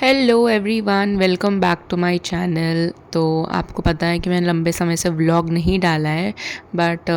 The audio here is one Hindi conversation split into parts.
Hello everyone, welcome back to my channel. तो आपको पता है कि मैंने लंबे समय से व्लॉग नहीं डाला है, बट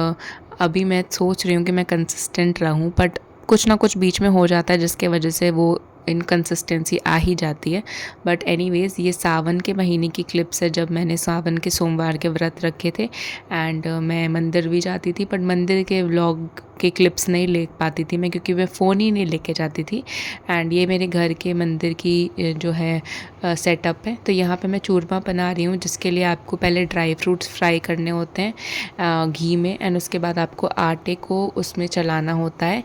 अभी मैं सोच रही हूँ कि मैं कंसिस्टेंट रहूँ, बट कुछ ना कुछ बीच में हो जाता है जिसके वजह से वो इनकंसिस्टेंसी आ ही जाती है। बट एनीवेज़, ये सावन के महीने की क्लिप्स है जब मैंने सावन के सोमवार के व्रत रखे थे। एंड मैं मंदिर भी जाती थी, बट मंदिर के व्लॉग के क्लिप्स नहीं ले पाती थी मैं, क्योंकि मैं फ़ोन ही नहीं लेके जाती थी। एंड ये मेरे घर के मंदिर की जो है सेटअप है। तो यहाँ पे मैं चूरमा बना रही हूँ, जिसके लिए आपको पहले ड्राई फ्रूट्स फ्राई करने होते हैं घी में, एंड उसके बाद आपको आटे को उसमें चलाना होता है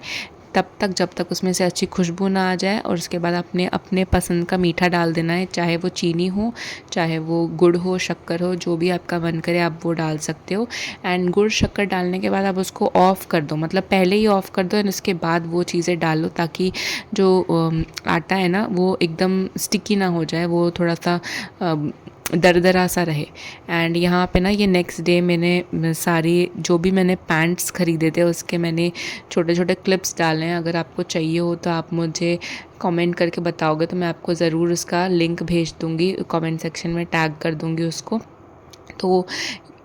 तब तक जब तक उसमें से अच्छी खुशबू ना आ जाए। और उसके बाद अपने अपने पसंद का मीठा डाल देना है, चाहे वो चीनी हो, चाहे वो गुड़ हो, शक्कर हो, जो भी आपका मन करे आप वो डाल सकते हो। एंड गुड़ शक्कर डालने के बाद आप उसको ऑफ़ कर दो, मतलब पहले ही ऑफ़ कर दो, एंड उसके बाद वो चीज़ें डालो, ताकि जो आटा है ना वो एकदम स्टिकी ना हो जाए, वो थोड़ा सा दरदरा सा रहे। एंड यहाँ पे ना ये नेक्स्ट डे मैंने सारी जो भी मैंने पैंट्स ख़रीदे थे उसके मैंने छोटे छोटे क्लिप्स डाले हैं। अगर आपको चाहिए हो तो आप मुझे कमेंट करके बताओगे तो मैं आपको ज़रूर उसका लिंक भेज दूँगी, कमेंट सेक्शन में टैग कर दूँगी उसको। तो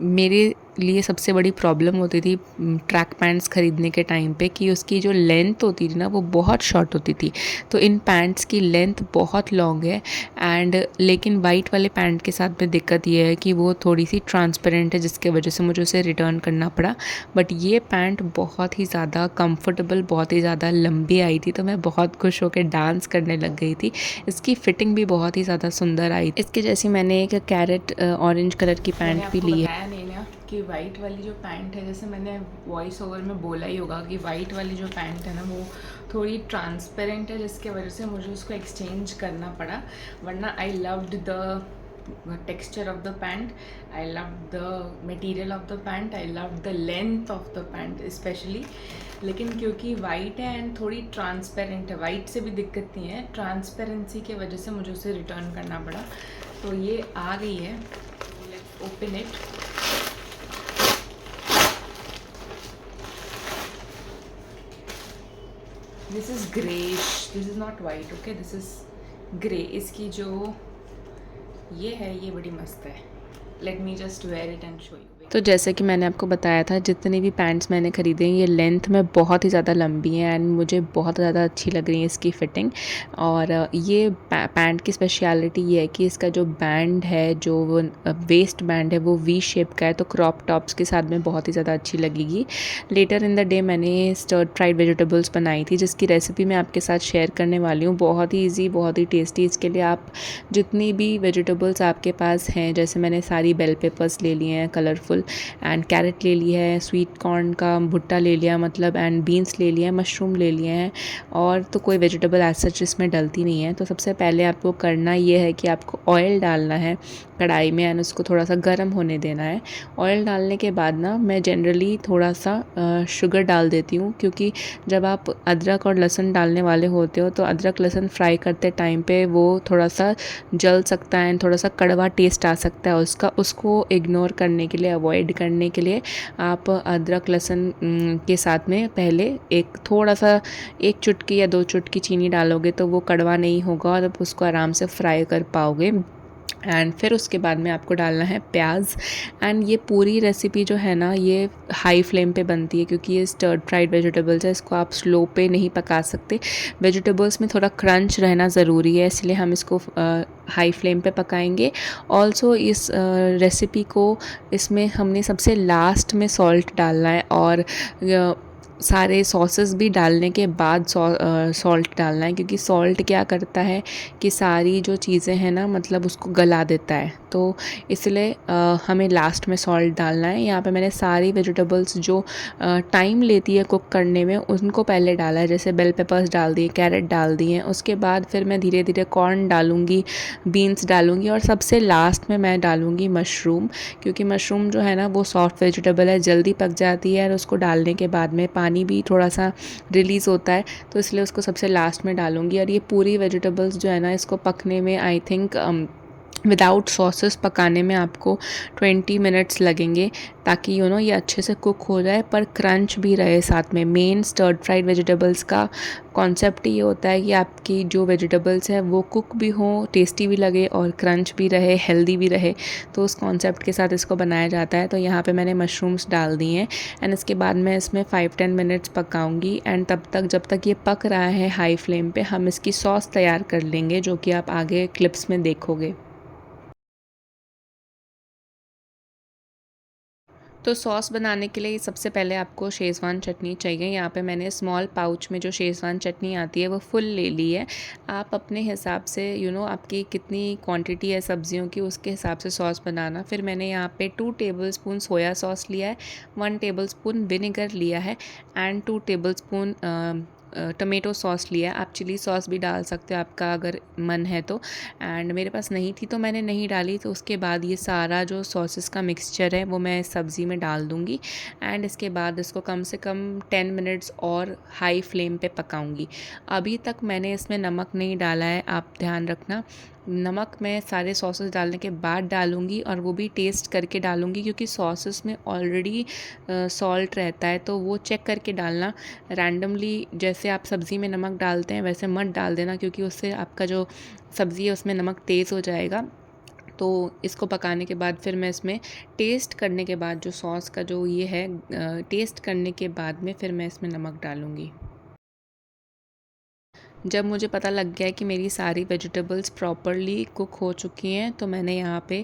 मेरे लिए सबसे बड़ी प्रॉब्लम होती थी ट्रैक पैंट्स ख़रीदने के टाइम पे, कि उसकी जो लेंथ होती थी ना वो बहुत शॉर्ट होती थी। तो इन पैंट्स की लेंथ बहुत लॉन्ग है। एंड लेकिन वाइट वाले पैंट के साथ में दिक्कत ये है कि वो थोड़ी सी ट्रांसपेरेंट है, जिसके वजह से मुझे उसे रिटर्न करना पड़ा। बट ये पैंट बहुत ही ज़्यादा कंफर्टेबल, बहुत ही ज़्यादा लंबी आई थी, तो मैं बहुत खुश होकर डांस करने लग गई थी। इसकी फ़िटिंग भी बहुत ही ज़्यादा सुंदर आई। इसके जैसी मैंने एक कैरेट ऑरेंज कलर की पैंट भी ली है। नहीं ना कि वाइट वाली जो पैंट है, जैसे मैंने वॉइस ओवर में बोला ही होगा कि वाइट वाली जो पैंट है ना वो थोड़ी ट्रांसपेरेंट है, जिसके वजह से मुझे उसको एक्सचेंज करना पड़ा। वरना I loved the texture of the pant, I love the material of the pant, I love the length of the pant specially. लेकिन क्योंकि वाइट है एंड थोड़ी ट्रांसपेरेंट है, वाइट से भी दिक्कत नहीं है, ट्रांसपेरेंसी की वजह से मुझे उसे रिटर्न करना पड़ा। तो ये आ गई है, let's open it. This is greyish, this is not white, okay, this is grey. इसकी जो ये है ये बड़ी मस्त है। Let me just wear it and show you. तो जैसे कि मैंने आपको बताया था, जितनी भी पैंट्स मैंने ख़रीदे हैं ये लेंथ में बहुत ही ज़्यादा लंबी हैं, एंड मुझे बहुत ज़्यादा अच्छी लग रही है इसकी फ़िटिंग। और ये पैंट की स्पेशलिटी ये है कि इसका जो बैंड है, जो वो वेस्ट बैंड है, वो वी शेप का है, तो क्रॉप टॉप्स के साथ में बहुत ही ज़्यादा अच्छी लगेगी। लेटर इन द डे मैंने स्टर फ्राइड वेजिटेबल्स बनाई थी, जिसकी रेसिपी मैं आपके साथ शेयर करने वाली हूँ। बहुत ही ईजी, बहुत ही टेस्टी। इसके लिए आप जितनी भी वेजिटेबल्स आपके पास हैं, जैसे मैंने सारी बेल पेपर्स ले लिए हैं कलरफुल, एंड कैरेट ले लिया है, स्वीट कॉर्न का भुट्टा ले लिया मतलब, एंड बीन्स ले लिए हैं, मशरूम ले लिए हैं। और तो कोई वेजिटेबल एज सच इसमें डलती नहीं है। तो सबसे पहले आपको करना ये है कि आपको ऑयल डालना है कढ़ाई में, एंड उसको थोड़ा सा गर्म होने देना है। ऑयल डालने के बाद ना मैं जनरली थोड़ा सा शुगर डाल देती हूँ, क्योंकि जब आप अदरक और लहसुन डालने वाले होते हो तो अदरक लहसुन फ्राई करते टाइम पे वो थोड़ा सा जल सकता है, एंड थोड़ा सा कड़वा टेस्ट आ सकता है उसका। उसको इग्नोर करने के लिए, अवॉइड करने के लिए आप अदरक लहसुन के साथ में पहले एक थोड़ा सा 1 चुटकी या 2 चुटकी चीनी डालोगे तो वो कड़वा नहीं होगा, और आप उसको आराम से फ्राई कर पाओगे। एंड फिर उसके बाद में आपको डालना है प्याज। एंड ये पूरी रेसिपी जो है ना ये हाई फ्लेम पे बनती है, क्योंकि ये स्टर्ड फ्राइड वेजिटेबल्स है, इसको आप स्लो पे नहीं पका सकते। वेजिटेबल्स में थोड़ा क्रंच रहना ज़रूरी है, इसलिए हम इसको हाई फ्लेम पे पकाएंगे। ऑल्सो इस रेसिपी को, इसमें हमने सबसे लास्ट में सॉल्ट डालना है, और सारे सॉसेस भी डालने के बाद सॉल्ट डालना है, क्योंकि सॉल्ट क्या करता है कि सारी जो चीज़ें हैं ना मतलब उसको गला देता है। तो इसलिए हमें लास्ट में सॉल्ट डालना है। यहाँ पे मैंने सारी वेजिटेबल्स जो टाइम लेती है कुक करने में उनको पहले डाला है, जैसे बेल पेपर्स डाल दिए, कैरेट डाल दिए। उसके बाद फिर मैं धीरे धीरे कॉर्न डालूँगी, बीन्स डालूँगी, और सबसे लास्ट में मैं डालूँगी मशरूम, क्योंकि मशरूम जो है ना वो सॉफ्ट वेजिटेबल है, जल्दी पक जाती है, और उसको डालने के बाद में पानी भी थोड़ा सा रिलीज़ होता है, तो इसलिए उसको सबसे लास्ट में डालूँगी। और ये पूरी वेजिटेबल्स जो है ना इसको पकने में आई थिंक विदाउट सॉसेस पकाने में आपको 20 मिनट्स लगेंगे, ताकि ये अच्छे से कुक हो जाए पर क्रंच भी रहे साथ में। मेन स्टर्ड फ्राइड वेजिटेबल्स का कॉन्सेप्ट ये होता है कि आपकी जो वेजिटेबल्स है वो कुक भी हो, टेस्टी भी लगे और क्रंच भी रहे, हेल्दी भी रहे। तो उस कॉन्सेप्ट के साथ इसको बनाया जाता है। तो यहाँ पे मैंने मशरूम्स डाल दिए हैं एंड इसके बाद मैं इसमें 5-10 मिनट्स पकाऊंगी। एंड तब तक, जब तक ये पक रहा है हाई फ्लेम पे, हम इसकी सॉस तैयार कर लेंगे, जो कि आप आगे क्लिप्स में देखोगे। तो सॉस बनाने के लिए सबसे पहले आपको शेज़वान चटनी चाहिए। यहाँ पे मैंने स्मॉल पाउच में जो शेज़वान चटनी आती है वो फुल ले ली है। आप अपने हिसाब से आपकी कितनी क्वांटिटी है सब्जियों की, उसके हिसाब से सॉस बनाना। फिर मैंने यहाँ पे 2 टेबलस्पून सोया सॉस लिया है, 1 टेबलस्पून विनेगर लिया है एंड 2 टेबलस्पून टमेटो सॉस लिया है। आप चिली सॉस भी डाल सकते हो आपका अगर मन है तो। एंड मेरे पास नहीं थी तो मैंने नहीं डाली। तो उसके बाद ये सारा जो सॉसेस का मिक्सचर है वो मैं सब्ज़ी में डाल दूँगी एंड इसके बाद इसको कम से कम 10 मिनट्स और हाई फ्लेम पे पकाऊंगी। अभी तक मैंने इसमें नमक नहीं डाला है, आप ध्यान रखना। नमक मैं सारे सॉसेस डालने के बाद डालूँगी और वो भी टेस्ट करके डालूँगी, क्योंकि सॉसेस में ऑलरेडी सॉल्ट रहता है, तो वो चेक करके डालना। रैंडमली जैसे आप सब्ज़ी में नमक डालते हैं वैसे मत डाल देना, क्योंकि उससे आपका जो सब्ज़ी है उसमें नमक तेज़ हो जाएगा। तो इसको पकाने के बाद फिर मैं इसमें टेस्ट करने के बाद जो सॉस का जो ये है, टेस्ट करने के बाद में फिर मैं इसमें नमक डालूँगी। जब मुझे पता लग गया है कि मेरी सारी वेजिटेबल्स प्रॉपरली कुक हो चुकी हैं, तो मैंने यहाँ पे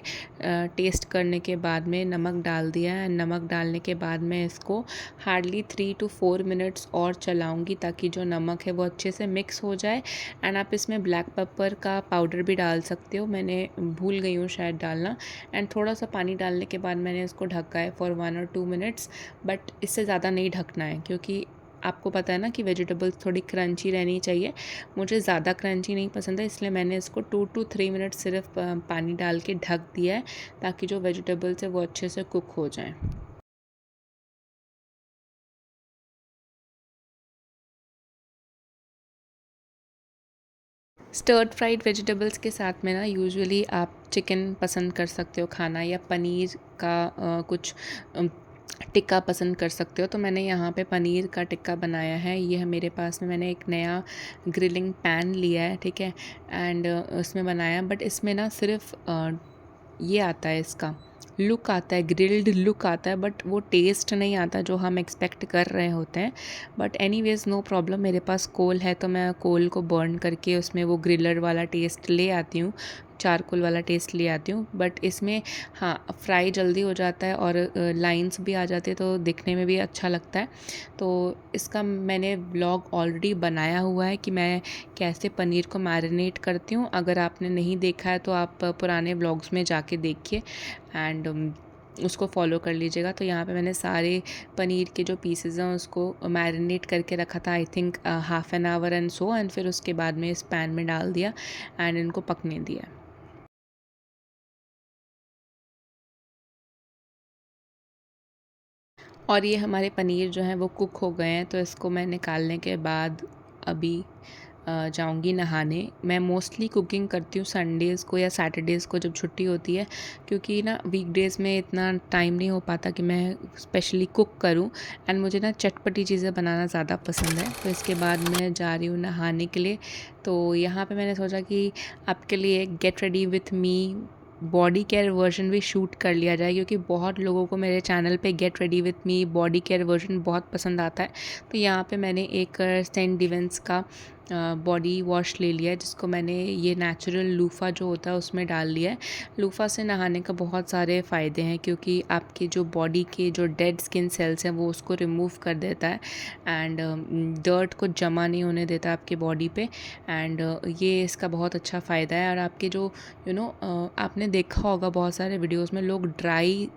टेस्ट करने के बाद में नमक डाल दिया है। नमक डालने के बाद मैं इसको हार्डली 3 to 4 मिनट्स और चलाऊँगी, ताकि जो नमक है वो अच्छे से मिक्स हो जाए। एंड आप इसमें ब्लैक पेपर का पाउडर भी डाल सकते हो, मैंने भूल गई हूँ शायद डालना। एंड थोड़ा सा पानी डालने के बाद मैंने इसको ढका है फॉर 1 or 2 मिनट्स, बट इससे ज़्यादा नहीं ढकना है, क्योंकि आपको पता है ना कि वेजिटेबल्स थोड़ी क्रंची रहनी चाहिए। मुझे ज़्यादा क्रंची नहीं पसंद है, इसलिए मैंने इसको 2 to 3 मिनट सिर्फ पानी डाल के ढक दिया है, ताकि जो वेजिटेबल्स है वो अच्छे से कुक हो जाएं। स्टर्ड फ्राइड वेजिटेबल्स के साथ में ना यूजुअली आप चिकन पसंद कर सकते हो खाना, या पनीर का कुछ टिक्का पसंद कर सकते हो। तो मैंने यहाँ पे पनीर का टिक्का बनाया है। ये है मेरे पास में, मैंने एक नया ग्रिलिंग पैन लिया है, ठीक है। एंड उसमें बनाया, बट इसमें ना सिर्फ ये आता है, इसका लुक आता है, ग्रिल्ड लुक आता है, बट वो टेस्ट नहीं आता जो हम एक्सपेक्ट कर रहे होते हैं। बट एनीवेज नो प्रॉब्लम, मेरे पास कोल है तो मैं कोल को बर्न करके उसमें वो ग्रिलर वाला टेस्ट ले आती हूँ, चारकोल वाला टेस्ट ले आती हूँ। बट इसमें हाँ, फ्राई जल्दी हो जाता है और लाइंस भी आ जाती है, तो दिखने में भी अच्छा लगता है। तो इसका मैंने व्लॉग ऑलरेडी बनाया हुआ है कि मैं कैसे पनीर को मैरिनेट करती हूँ। अगर आपने नहीं देखा है तो आप पुराने व्लॉग्स में जाके देखिए एंड उसको फॉलो कर लीजिएगा। तो यहाँ पे मैंने सारे पनीर के जो पीसेज हैं उसको मैरिनेट करके रखा था, I think half an hour and so. And फिर उसके बाद में इस पैन में डाल दिया एंड इनको पकने दिया। और ये हमारे पनीर जो हैं वो कुक हो गए हैं, तो इसको मैं निकालने के बाद अभी जाऊंगी नहाने। मैं मोस्टली कुकिंग करती हूँ संडेज़ को या सैटरडेज़ को, जब छुट्टी होती है, क्योंकि ना वीकडेज़ में इतना टाइम नहीं हो पाता कि मैं स्पेशली कुक करूँ। एंड मुझे ना चटपटी चीज़ें बनाना ज़्यादा पसंद है। तो इसके बाद मैं जा रही हूँ नहाने के लिए। तो यहाँ पे मैंने सोचा कि आपके लिए get ready with me body care version भी शूट कर लिया जाए, क्योंकि बहुत लोगों को मेरे चैनल पे get ready with me body care version बहुत पसंद आता है। तो यहाँ पे मैंने एक सेंट डिवेंस का बॉडी वॉश ले लिया है, जिसको मैंने ये नेचुरल लूफ़ा जो होता है उसमें डाल लिया है। लूफ़ा से नहाने का बहुत सारे फ़ायदे हैं, क्योंकि आपके जो बॉडी के जो डेड स्किन सेल्स हैं वो उसको रिमूव कर देता है एंड डर्ट को जमा नहीं होने देता आपकी बॉडी पे। एंड ये इसका बहुत अच्छा फ़ायदा है। और आपके जो आपने देखा होगा बहुत सारे वीडियोस में लोग ड्राई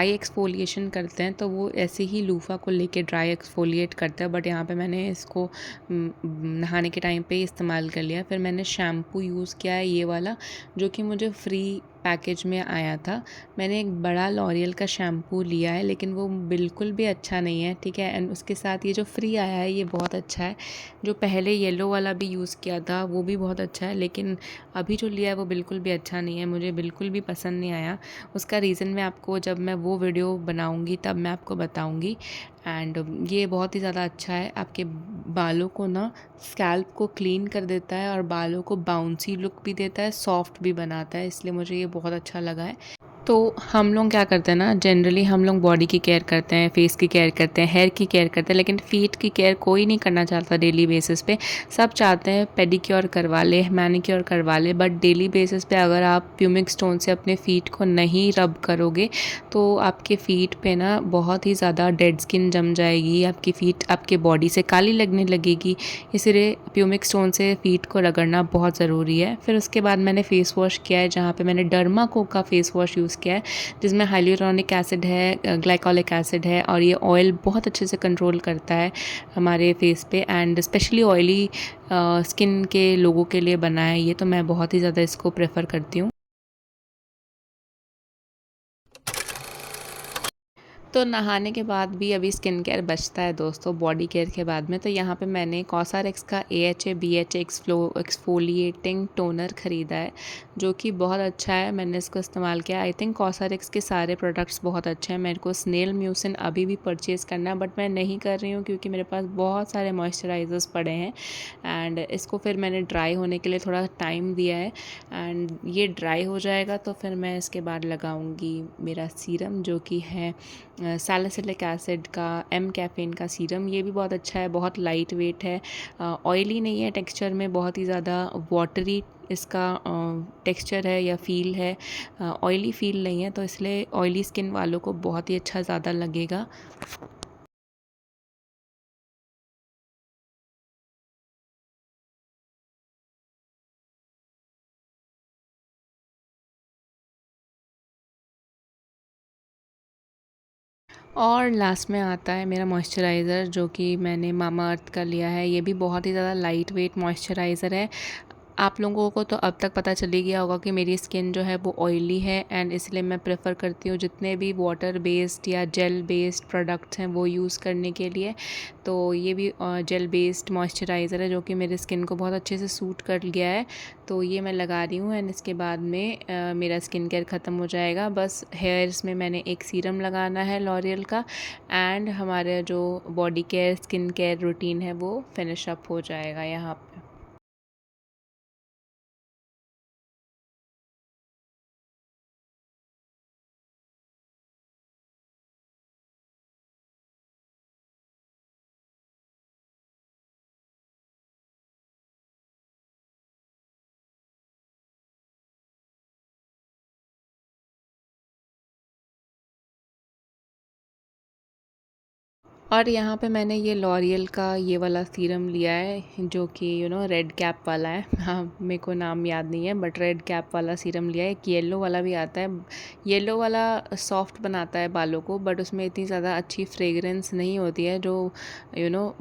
एक्सफोलिएशन करते हैं, तो वो ऐसे ही लूफ़ा को लेके ड्राई एक्सफोलिएट करते हैं। बट यहाँ पे मैंने इसको नहाने के टाइम पे इस्तेमाल कर लिया। फिर मैंने शैम्पू यूज़ किया है ये वाला, जो कि मुझे फ्री पैकेज में आया था। मैंने एक बड़ा लॉरियल का शैम्पू लिया है लेकिन वो बिल्कुल भी अच्छा नहीं है, ठीक है। एंड उसके साथ ये जो फ्री आया है ये बहुत अच्छा है। जो पहले येलो वाला भी यूज़ किया था वो भी बहुत अच्छा है, लेकिन अभी जो लिया है वो बिल्कुल भी अच्छा नहीं है, मुझे बिल्कुल भी पसंद नहीं आया। उसका रीज़न मैं आपको जब मैं वो वीडियो बनाऊँगी तब मैं आपको बताऊँगी। एंड ये बहुत ही ज़्यादा अच्छा है, आपके बालों को ना स्कैल्प को क्लीन कर देता है और बालों को बाउंसी लुक भी देता है, सॉफ्ट भी बनाता है, इसलिए मुझे ये बहुत अच्छा लगा है। तो हम लोग क्या करते हैं ना, जनरली हम लोग बॉडी की केयर करते हैं, फेस की केयर करते हैं, हेयर की केयर करते हैं, लेकिन फ़ीट की केयर कोई नहीं करना चाहता डेली बेसिस पे। सब चाहते हैं पेडिक्योर करवा ले, मैनिक्योर करवा ले, बट डेली बेसिस पे अगर आप प्यूमिक स्टोन से अपने फ़ीट को नहीं रब करोगे तो आपके फ़ीट पे ना बहुत ही ज़्यादा डेड स्किन जम जाएगी, आपकी फ़ीट आपके बॉडी से काली लगने लगेगी। इसलिए प्यूमिक स्टोन से फ़ीट को रगड़ना बहुत ज़रूरी है। फिर उसके बाद मैंने फ़ेस वॉश किया है, जहाँ पे मैंने डर्माको का फ़ेस वॉश यूज़ किया है, जिसमें हाइलुरोनिक एसिड है, ग्लाइकोलिक एसिड है, और ये ऑयल बहुत अच्छे से कंट्रोल करता है हमारे फेस पे। एंड स्पेशली ऑयली स्किन के लोगों के लिए बना है ये, तो मैं बहुत ही ज़्यादा इसको प्रेफर करती हूँ। तो नहाने के बाद भी अभी स्किन केयर बचता है दोस्तों, बॉडी केयर के बाद में। तो यहाँ पे मैंने कॉसरएक्स का AHA BHA एक्सफोलिएटिंग टोनर ख़रीदा है, जो कि बहुत अच्छा है। मैंने इसको इस्तेमाल किया। आई थिंक कॉसरएक्स के सारे प्रोडक्ट्स बहुत अच्छे हैं। मेरे को स्नेल म्यूसिन अभी भी परचेज़ करना है, बट मैं नहीं कर रही हूँ क्योंकि मेरे पास बहुत सारे मॉइस्चराइज़र्स पड़े हैं। एंड इसको फिर मैंने ड्राई होने के लिए थोड़ा टाइम दिया है, एंड ये ड्राई हो जाएगा तो फिर मैं इसके बाद लगाऊंगी मेरा सीरम, जो कि है सैलिसिलिक एसिड का कैफ़ीन का सीरम। ये भी बहुत अच्छा है, बहुत लाइट वेट है, ऑयली नहीं है टेक्सचर में, बहुत ही ज़्यादा वाटरी इसका टेक्सचर है या फ़ील है, ऑयली फ़ील नहीं है, तो इसलिए ऑयली स्किन वालों को बहुत ही अच्छा ज़्यादा लगेगा। और लास्ट में आता है मेरा मॉइस्चराइज़र, जो कि मैंने मामा अर्थ का लिया है। ये भी बहुत ही ज़्यादा लाइट वेट मॉइस्चराइज़र है। आप लोगों को तो अब तक पता चल ही गया होगा कि मेरी स्किन जो है वो ऑयली है, एंड इसलिए मैं प्रेफर करती हूँ जितने भी वाटर बेस्ड या जेल बेस्ड प्रोडक्ट्स हैं वो यूज़ करने के लिए। तो ये भी जेल बेस्ड मॉइस्चराइज़र है, जो कि मेरे स्किन को बहुत अच्छे से सूट कर गया है। तो ये मैं लगा रही हूँ, एंड इसके बाद में मेरा स्किन केयर ख़त्म हो जाएगा। बस हेयर्स में मैंने एक सीरम लगाना है लॉरियल का, एंड हमारा जो body care skin care routine है वो फिनिश अप हो जाएगा यहाँ पे। और यहाँ पे मैंने ये लॉरियल का ये वाला सीरम लिया है, जो कि रेड कैप वाला है। हाँ, मेरे को नाम याद नहीं है, बट रेड कैप वाला सीरम लिया है। एक येलो वाला भी आता है, येलो वाला सॉफ्ट बनाता है बालों को, बट उसमें इतनी ज़्यादा अच्छी फ्रेगरेंस नहीं होती है जो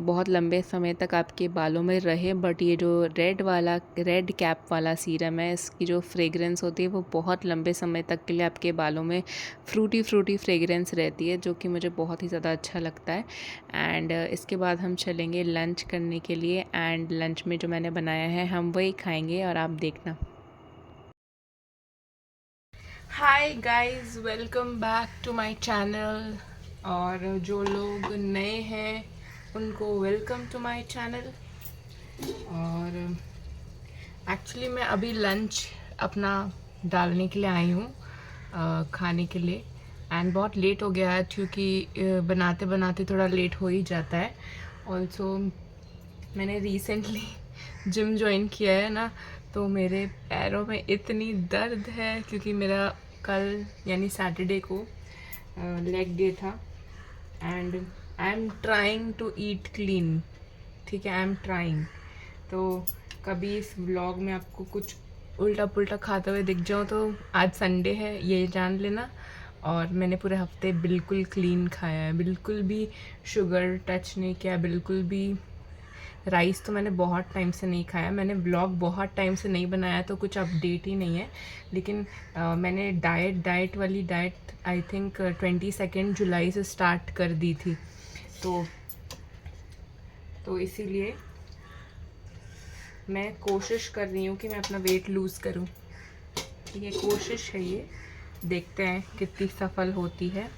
बहुत लंबे समय तक आपके बालों में रहे। बट ये जो रेड कैप वाला सीरम है, इसकी जो फ्रेगरेंस होती है वो बहुत लंबे समय तक के लिए आपके बालों में फ्रूटी फ्रूटी फ्रेगरेंस रहती है, जो कि मुझे बहुत ही ज़्यादा अच्छा लगता है। एंड इसके बाद हम चलेंगे लंच करने के लिए, एंड लंच में जो मैंने बनाया है हम वही खाएंगे और आप देखना। Hi guys, welcome back to my channel. और जो लोग नए हैं उनको वेलकम टू माय चैनल। और एक्चुअली मैं अभी लंच अपना डालने के लिए आई हूँ, खाने के लिए। एंड बहुत लेट हो गया है क्योंकि बनाते बनाते थोड़ा लेट हो ही जाता है। ऑल्सो मैंने रिसेंटली जिम ज्वाइन किया है ना, तो मेरे पैरों में इतनी दर्द है क्योंकि मेरा कल यानी सैटरडे को लेग डे था। And I am trying to eat clean, ठीक है, आई एम ट्राइंग। तो कभी इस व्लॉग में आपको कुछ उल्टा पुल्टा खाते हुए दिख जाऊँ तो आज संडे है ये जान लेना। और मैंने पूरे हफ्ते बिल्कुल क्लीन खाया है, बिल्कुल भी शुगर टच नहीं किया, बिल्कुल भी राइस तो मैंने बहुत टाइम से नहीं खाया, मैंने ब्लॉग बहुत टाइम से नहीं बनाया तो कुछ अपडेट ही नहीं है। लेकिन मैंने डाइट वाली डाइट आई थिंक 22 जुलाई से स्टार्ट कर दी थी, तो इसीलिए मैं कोशिश कर रही हूँ कि मैं अपना वेट लूज़ करूँ। ये कोशिश है, ये देखते हैं कितनी सफल होती है।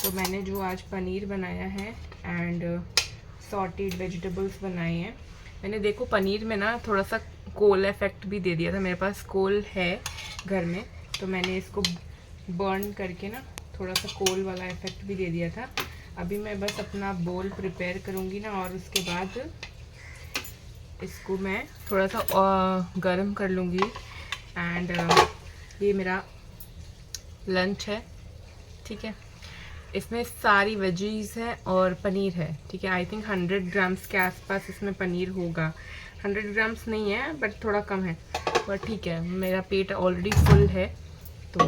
तो मैंने जो आज पनीर बनाया है एंड सॉटेड वेजिटेबल्स बनाए हैं। मैंने देखो पनीर में ना थोड़ा सा कोल इफेक्ट भी दे दिया था, मेरे पास कोल है घर में, तो मैंने इसको बर्न करके ना थोड़ा सा कोल वाला इफेक्ट भी दे दिया था। अभी मैं बस अपना बोल प्रिपेयर करूँगी ना, और उसके बाद इसको मैं थोड़ा सा गर्म कर लूँगी। एंड ये मेरा लंच है, ठीक है। इसमें सारी वेजीज़ हैं और पनीर है, ठीक है। आई थिंक 100 ग्राम्स के आसपास इसमें पनीर होगा। 100 ग्राम्स नहीं है बट थोड़ा कम है, पर ठीक है, मेरा पेट ऑलरेडी फुल है। तो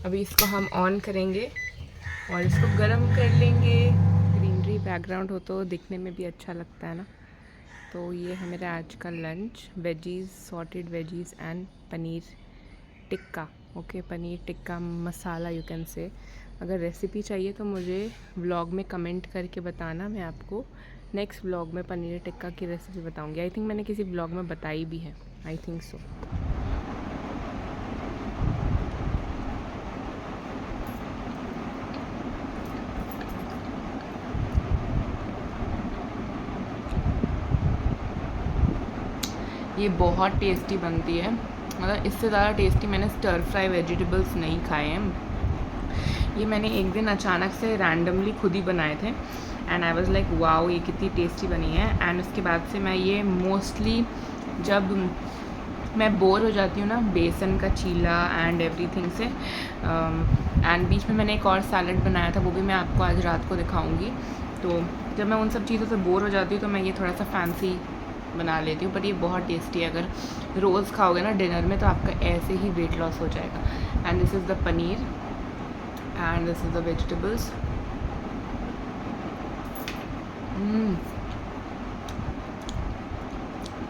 अभी इसको हम ऑन करेंगे और इसको गरम कर लेंगे। ग्रीनरी बैकग्राउंड हो तो दिखने में भी अच्छा लगता है ना। तो ये है मेरा आज का lunch, veggies, sauteed veggies and paneer tikka. Okay, paneer tikka masala you can say. अगर रेसिपी चाहिए तो मुझे व्लॉग में कमेंट करके बताना, मैं आपको नेक्स्ट व्लॉग में पनीर टिक्का की रेसिपी बताऊंगी। आई थिंक मैंने किसी व्लॉग में बताई भी है, आई थिंक सो। ये बहुत टेस्टी बनती है, मतलब इससे ज़्यादा टेस्टी मैंने स्टर फ्राई वेजिटेबल्स नहीं खाए हैं। ये मैंने एक दिन अचानक से रैंडमली खुद ही बनाए थे and I was like wow, ये कितनी टेस्टी बनी है। एंड उसके बाद से मैं ये मोस्टली जब मैं बोर हो जाती हूँ ना बेसन का चीला एंड एवरीथिंग से, एंड बीच में मैंने एक और सैलड बनाया था, वो भी मैं आपको आज रात को दिखाऊंगी। तो जब मैं उन सब चीज़ों से बोर हो जाती हूँ तो मैं ये थोड़ा सा फैंसी बना लेती हूँ, बट ये बहुत टेस्टी है। अगर रोज़ खाओगे ना डिनर में तो आपका ऐसे ही वेट लॉस हो जाएगा। And this is the paneer and this is the vegetables.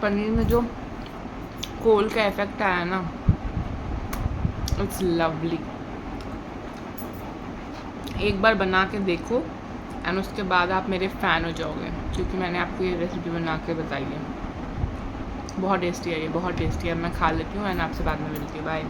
Paneer में जो कोल का इफेक्ट आया ना, इट्स लवली। एक बार बना के देखो एंड उसके बाद आप मेरे फ़ैन हो जाओगे, क्योंकि मैंने आपको ये रेसिपी बना के बताई है। बहुत टेस्टी है, ये बहुत टेस्टी है। मैं खा लेती हूँ एंड आपसे बाद में मिलती हूँ। बाय।